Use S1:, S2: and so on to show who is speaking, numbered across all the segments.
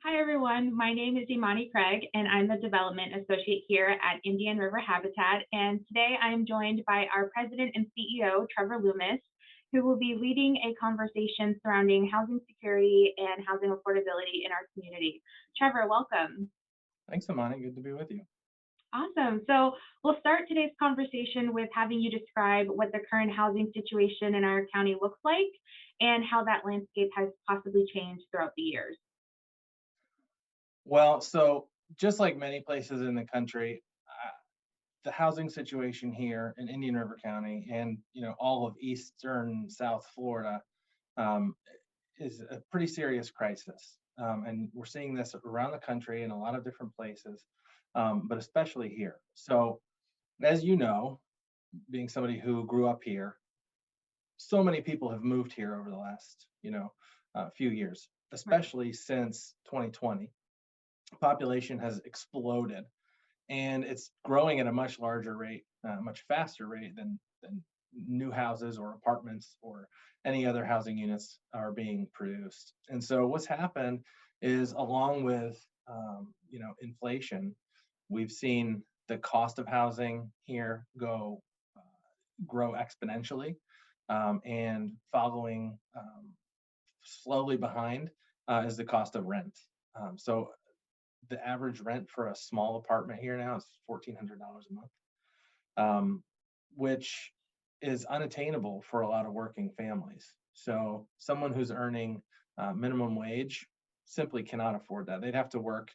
S1: Hi, everyone. My name is Imani Craig, and I'm the Development Associate here at Indian River Habitat. And today I'm joined by our President and CEO, Trevor Loomis, who will be leading a conversation surrounding housing security and housing affordability in our community. Trevor, welcome.
S2: Thanks, Imani. Good to be with you.
S1: Awesome. So we'll start today's conversation with having you describe what the current housing situation in our county looks like and how that landscape has possibly changed throughout the years.
S2: So just like many places in the country, the housing situation here in Indian River County and all of eastern South Florida um, is a pretty serious crisis, and we're seeing this around the country in a lot of different places, but especially here. So, as you know, being somebody who grew up here, so many people have moved here over the last few years,
S1: Right.
S2: especially since 2020. Population has exploded, and it's growing at a much larger rate, much faster rate than new houses or apartments or any other housing units are being produced. And so what's happened is, along with inflation, we've seen the cost of housing here grow exponentially, and following slowly behind is the cost of rent. So the average rent for a small apartment here now is $1,400 a month, which is unattainable for a lot of working families. So someone who's earning minimum wage simply cannot afford that. They'd have to work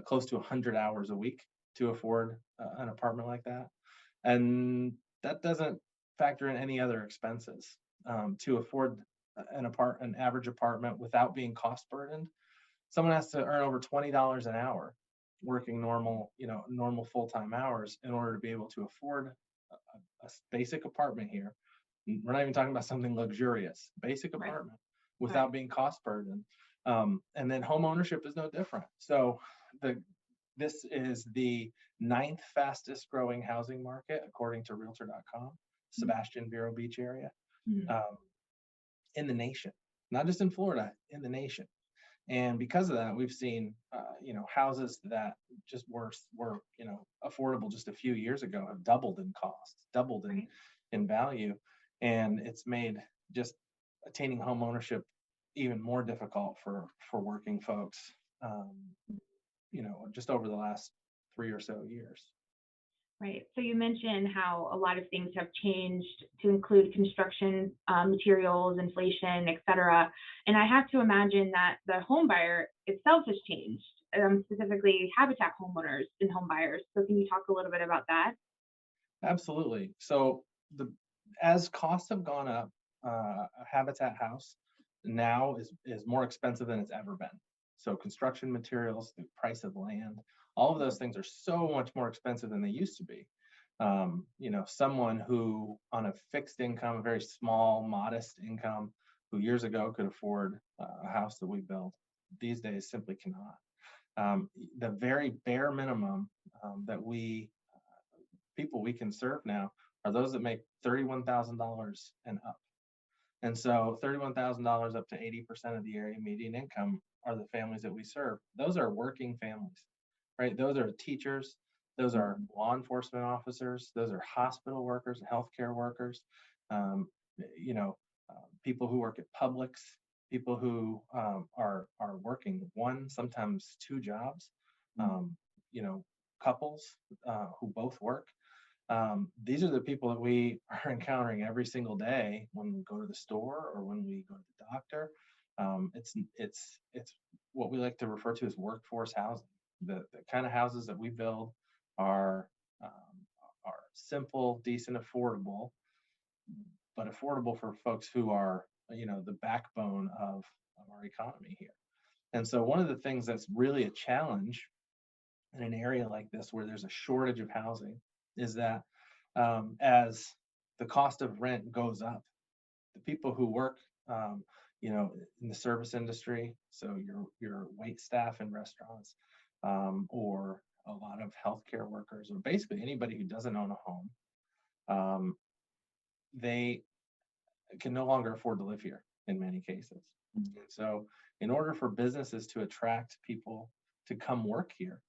S2: close to 100 hours a week to afford an apartment like that. And that doesn't factor in any other expenses. To afford an average apartment without being cost burdened, someone has to earn over $20 an hour working normal full-time hours in order to be able to afford a basic apartment here. We're not even talking about something luxurious, basic
S1: Right.
S2: apartment
S1: Right.
S2: without being cost burdened. And then home ownership is no different. So the this is the ninth fastest growing housing market according to Realtor.com, Sebastian Vero Beach area,
S1: Mhm.
S2: um, in the nation, not just in Florida, in the nation. And because of that, we've seen houses that just were affordable just a few years ago have doubled in cost, doubled
S1: Right.
S2: in value, and it's made just attaining home ownership even more difficult for working folks. Um, just over the last 3 or so years.
S1: Right. So you mentioned how a lot of things have changed to include construction materials, inflation, et cetera. And I have to imagine that the home buyer itself has changed, specifically habitat homeowners and home buyers. So can you talk a little bit about that?
S2: Absolutely. So the as costs have gone up, a habitat house now is more expensive than it's ever been. So construction materials, the price of land, all of those things are so much more expensive than they used to be. Someone who on a fixed income, a very small, modest income, who years ago could afford a house that we built, these days simply cannot. The very bare minimum that we people we can serve now are those that make $31,000 and up. And so $31,000 up to 80% of the area median income are the families that we serve. Those are working families, right? Those are teachers, those are
S1: Mhm.
S2: law enforcement officers, those are hospital workers, healthcare workers, um, you know, people who work at Publix, people who are working one, sometimes two jobs, um, you know, couples who both work. These are the people that we are encountering every single day when we go to the store or when we go to the doctor. It's what we like to refer to as workforce housing. The kind of houses that we build are are simple, decent, affordable, but affordable for folks who are the backbone of our economy here. And so one of the things that's really a challenge in an area like this where there's a shortage of housing is that as the cost of rent goes up, the people who work, um, in the service industry, so your wait staff in restaurants, or a lot of healthcare workers, or basically anybody who doesn't own a home, they can no longer afford to live here. in many cases. And so in order for businesses to attract people to come work here,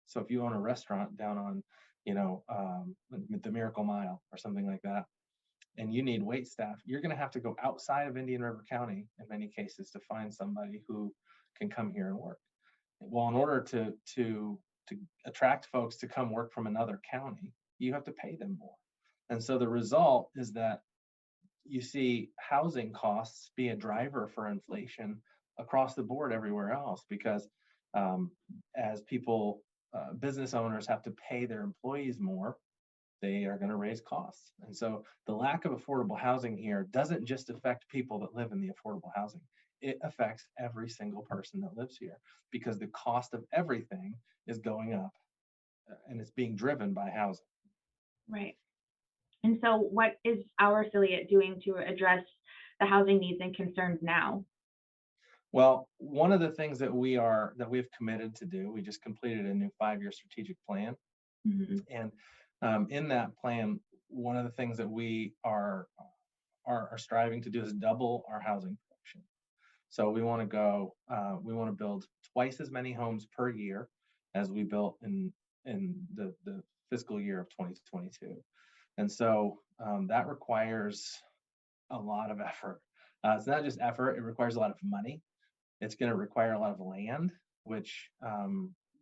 S2: so if you own a restaurant down on, the Miracle Mile or something like that, and you need wait staff, you're going to have to go outside of Indian River County in many cases to find somebody who can come here and work. Well, in order to attract folks to come work from another county, you have to pay them more. And so the result is that you see housing costs be a driver for inflation across the board everywhere else, because as people, business owners have to pay their employees more, they are going to raise costs. And so the lack of affordable housing here doesn't just affect people that live in the affordable housing. It affects every single person that lives here, because the cost of everything is going up, and it's being driven by housing.
S1: Right. And so what is our affiliate doing to address the housing needs and concerns now?
S2: Well, one of the things that we've committed to do, we just completed a new 5-year strategic plan.
S1: Mm-hmm.
S2: And in that plan, one of the things that we are striving to do is double our housing production. So we want to build twice as many homes per year as we built in the fiscal year of 2022. And so that requires a lot of effort. It's not just effort, it requires a lot of money. It's going to require a lot of land, which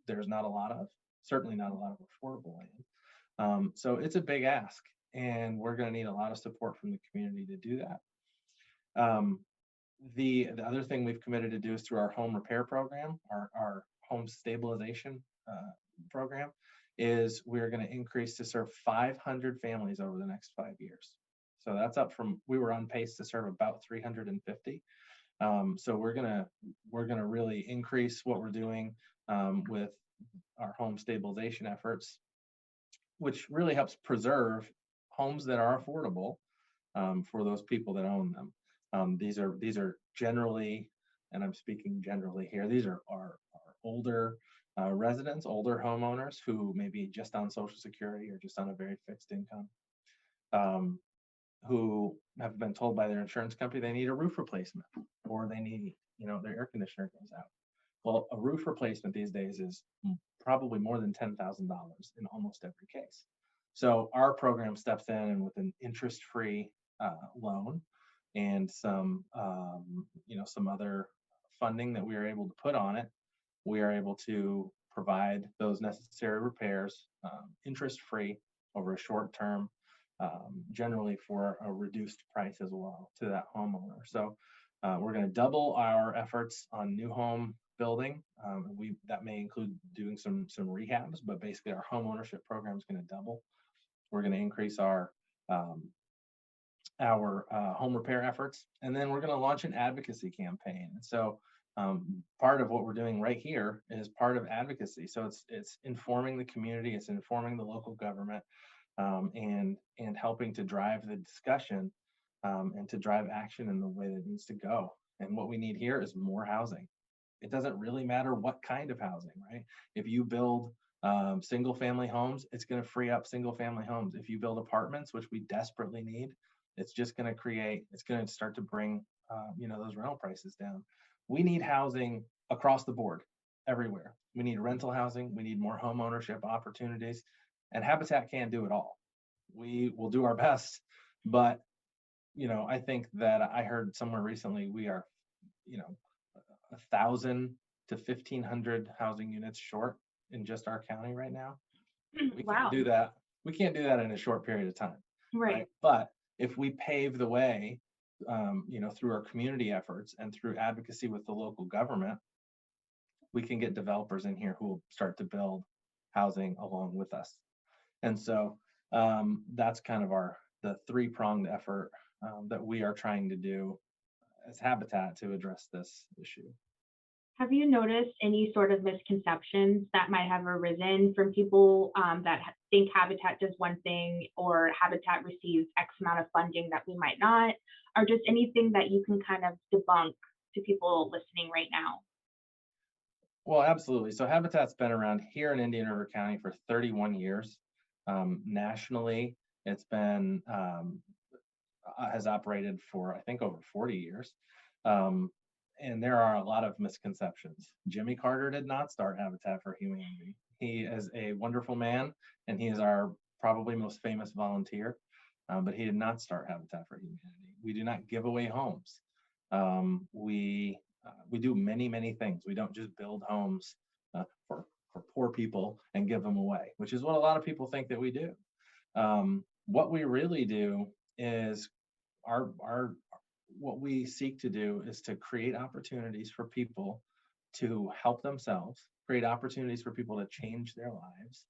S2: there's not a lot of, certainly not a lot of affordable land. So it's a big ask, and we're going to need a lot of support from the community to do that. The other thing we've committed to do is through our home repair program, our home stabilization program, is we're going to increase to serve 500 families over the next 5 years. So that's up from, we were on pace to serve about 350. So we're gonna really increase what we're doing with our home stabilization efforts, which really helps preserve homes that are affordable for those people that own them. These are generally, and I'm speaking generally here, these are our older residents, older homeowners who may be just on Social Security or just on a very fixed income, who have been told by their insurance company they need a roof replacement, or they need, their air conditioner goes out. Well, a roof replacement these days is probably more than $10,000 in almost every case. So our program steps in, and with an interest-free loan and some other funding that we are able to put on it, we are able to provide those necessary repairs interest-free over a short term, generally for a reduced price as well to that homeowner. So we're going to double our efforts on new home building. That may include doing some rehabs, but basically our home ownership program is going to double. We're going to increase our home repair efforts, and then we're going to launch an advocacy campaign. And so part of what we're doing right here is part of advocacy. So it's informing the community, it's informing the local government, and helping to drive the discussion and to drive action in the way that it needs to go. And what we need here is more housing. It doesn't really matter what kind of housing, right? If you build single family homes, it's going to free up single family homes. If you build apartments, which we desperately need, it's going to start to bring those rental prices down. We need housing across the board, everywhere. We need rental housing. We need more home ownership opportunities, and Habitat can't do it all. We will do our best, but I think that I heard somewhere recently we are 1,000 to 1,500 housing units short in just our county right now. We can't do that. We can't do that in a short period of time.
S1: Right.
S2: But if we pave the way, through our community efforts and through advocacy with the local government, we can get developers in here who will start to build housing along with us. And so that's kind of the three-pronged effort that we are trying to do as Habitat to address this issue.
S1: Have you noticed any sort of misconceptions that might have arisen from people that think Habitat does one thing, or Habitat receives X amount of funding that we might not, or just anything that you can kind of debunk to people listening right now?
S2: Well, absolutely. So Habitat's been around here in Indian River County for 31 years. Nationally, it's been has operated for, I think, over 40 years. Um, and there are a lot of misconceptions. Jimmy Carter did not start Habitat for Humanity. He is a wonderful man, and he is our probably most famous volunteer, but he did not start Habitat for Humanity. We do not give away homes. We do many things. We don't just build homes for poor people and give them away, which is what a lot of people think that we do. What we really do is our what we seek to do is to create opportunities for people to help themselves, create opportunities for people to change their lives.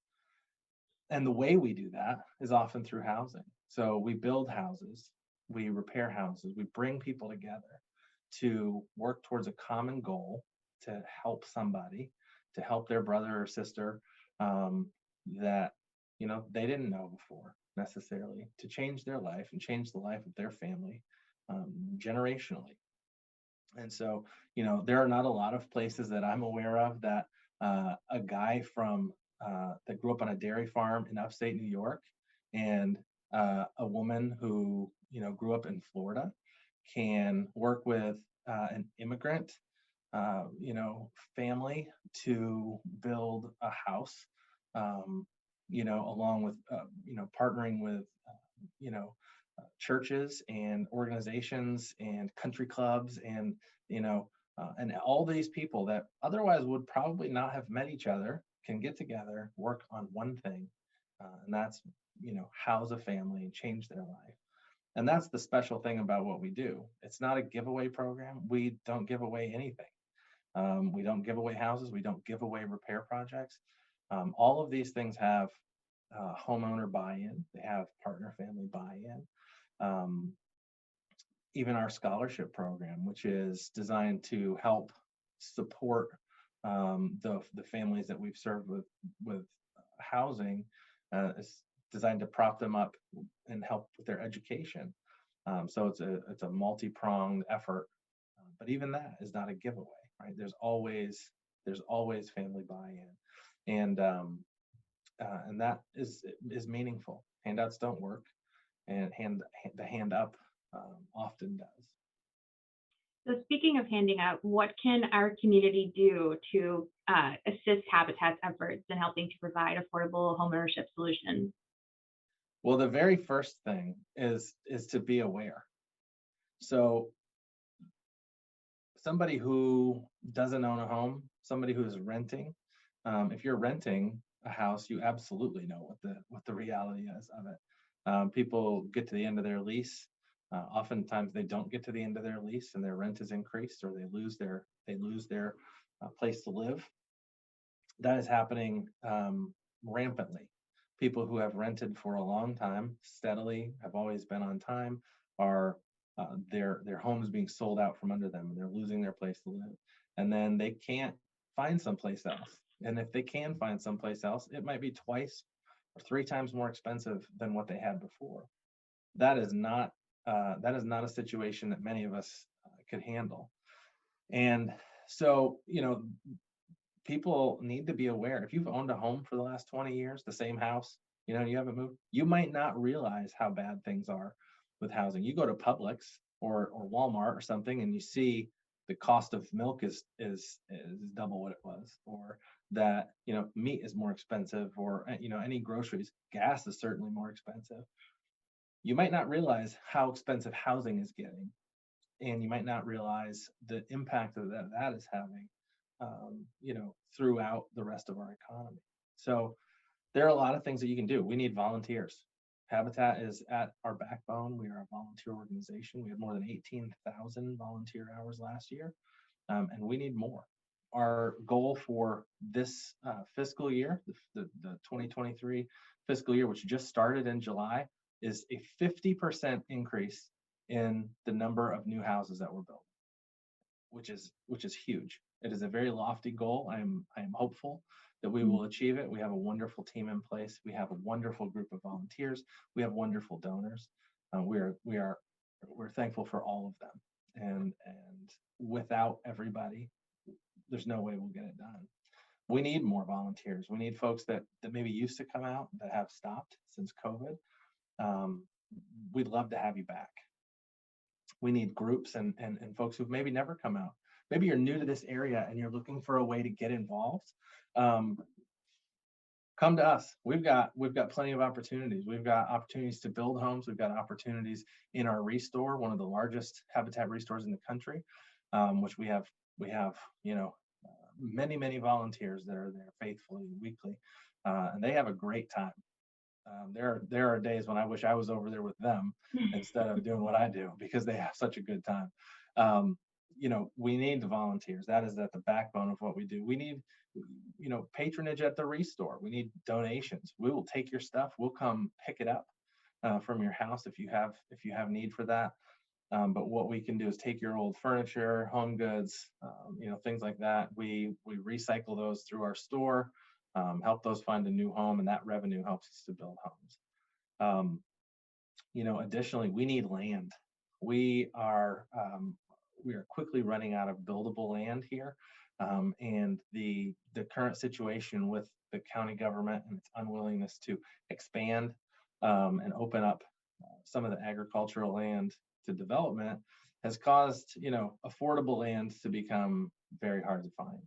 S2: And the way we do that is often through housing. So we build houses, we repair houses, we bring people together to work towards a common goal, to help somebody, to help their brother or sister that they didn't know before necessarily, to change their life and change the life of their family generationally. And so, there are not a lot of places that I'm aware of that a guy from that grew up on a dairy farm in upstate New York and a woman who, grew up in Florida can work with an immigrant, family to build a house, along with, partnering with, you know, churches and organizations and country clubs and all these people that otherwise would probably not have met each other can get together, work on one thing, and that's house a family and change their life. And that's the special thing about what we do. It's not a giveaway program. We don't give away anything. We don't give away houses. We don't give away repair projects. All of these things have homeowner buy-in. They have partner family buy-in. Um, Even our scholarship program, which is designed to help support the families that we've served with housing, is designed to prop them up and help with their education. So it's a multi-pronged effort, but even that is not a giveaway, right? There's always family buy-in, and that is meaningful. Handouts don't work, and the hand up often does.
S1: So speaking of handing out, what can our community do to assist Habitat's efforts in helping to provide affordable homeownership solutions?
S2: Well, the very first thing is to be aware. So somebody who doesn't own a home, somebody who is renting, if you're renting a house, you absolutely know what the reality is of it. People get to the end of their lease. Oftentimes, they don't get to the end of their lease, and their rent is increased, or they lose their place to live. That is happening rampantly. People who have rented for a long time, steadily, have always been on time, are their homes being sold out from under them, and they're losing their place to live. And then they can't find someplace else. And if they can find someplace else, it might be twice or three times more expensive than what they had before. That is not a situation that many of us could handle. And so, people need to be aware. If you've owned a home for the last 20 years, the same house, you haven't moved, you might not realize how bad things are with housing. You go to Publix or Walmart or something, and you see the cost of milk is double what it was, or that meat is more expensive, or any groceries. Gas is certainly more expensive. You might not realize how expensive housing is getting, and you might not realize the impact that is having, throughout the rest of our economy. So there are a lot of things that you can do. We need volunteers. Habitat is at our backbone. We are a volunteer organization. We had more than 18,000 volunteer hours last year, and we need more. Our goal for this fiscal year, the 2023 fiscal year, which just started in July, is a 50% increase in the number of new houses that were built, which is huge. It is a very lofty goal. I am hopeful that we will achieve it. We have a wonderful team in place. We have a wonderful group of volunteers. We have wonderful donors. We're thankful for all of them. And without everybody, there's no way we'll get it done. We need more volunteers. We need folks that maybe used to come out that have stopped since COVID. We'd love to have you back. We need groups and folks who've maybe never come out. Maybe you're new to this area and you're looking for a way to get involved. Um, Come to us. We've got plenty of opportunities. We've got opportunities to build homes. We've got opportunities in our restore, one of the largest habitat restores in the country, which we have many volunteers that are there faithfully weekly, and they have a great time. There are days when I wish I was over there with them instead of doing what I do because they have such a good time. Um, we need the volunteers. That is at the backbone of what we do. We need, patronage at the restore. We need donations. We will take your stuff. We'll come pick it up from your house if you have need for that. But what we can do is take your old furniture, home goods, things like that. We recycle those through our store, help those find a new home, and that revenue helps us to build homes. Um, Additionally, we need land. We are quickly running out of buildable land here, and the current situation with the county government and its unwillingness to expand and open up some of the agricultural land to development has caused affordable land to become very hard to find.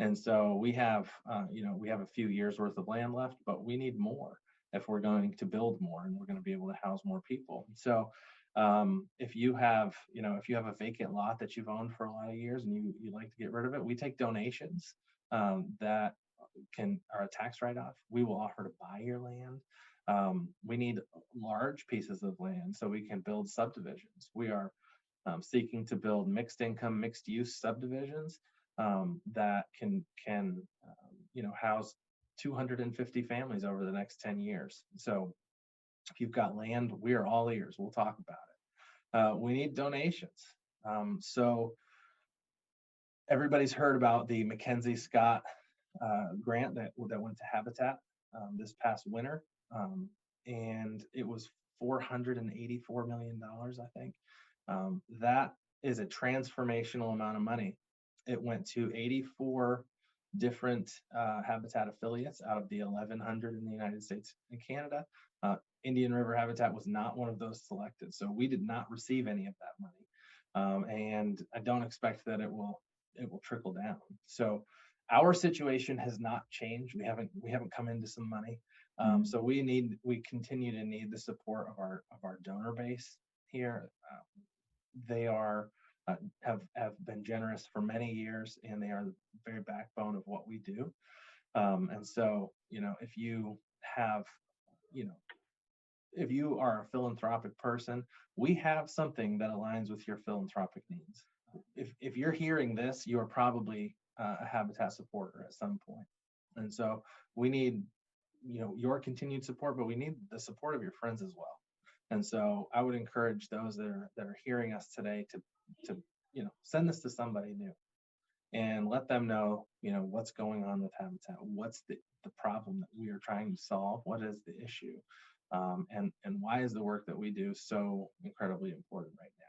S2: And so we have a few years worth of land left, but we need more if we're going to build more and we're going to be able to house more people. So if you have a vacant lot that you've owned for a lot of years and you like to get rid of it, we take donations that are a tax write-off. We will offer to buy your land. We need large pieces of land so we can build subdivisions. We are seeking to build mixed income, mixed use subdivisions that can house 250 families over the next 10 years. So if you've got land, we are all ears. We'll talk about it. We need donations. So everybody's heard about the Mackenzie Scott grant that went to Habitat this past winter, and it was $484 million, I think. That is a transformational amount of money. It went to 84 different Habitat affiliates out of the 1,100 in the United States and Canada. Indian River Habitat was not one of those selected, so we did not receive any of that money, and I don't expect that it will trickle down. So our situation has not changed. We haven't come into some money, so we continue to need the support of our donor base here. They have been generous for many years, and they are the very backbone of what we do. And so, if you have, if you are a philanthropic person, we have something that aligns with your philanthropic needs. If you're hearing this, you are probably a Habitat supporter at some point. And so we need, your continued support, but we need the support of your friends as well. And so I would encourage those that are hearing us today to send this to somebody new and let them know, what's going on with Habitat, what's the problem that we are trying to solve, what is the issue, and why is the work that we do so incredibly important right now.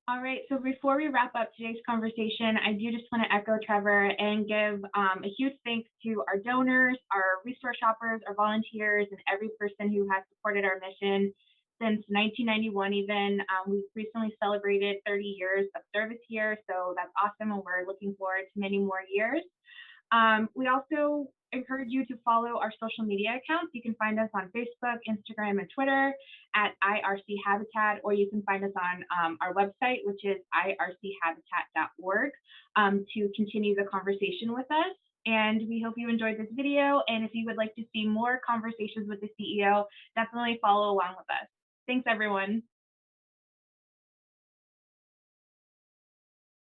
S1: All right, so before we wrap up today's conversation, I do just want to echo Trevor and give a huge thanks to our donors, our resource shoppers, our volunteers, and every person who has supported our mission since 1991 even. We've recently celebrated 30 years of service here, so that's awesome, and we're looking forward to many more years. We also encourage you to follow our social media accounts. You can find us on Facebook, Instagram, and Twitter at IRC Habitat, or you can find us on our website, which is irchabitat.org, to continue the conversation with us. And we hope you enjoyed this video. And if you would like to see more conversations with the CEO, definitely follow along with us. Thanks, everyone.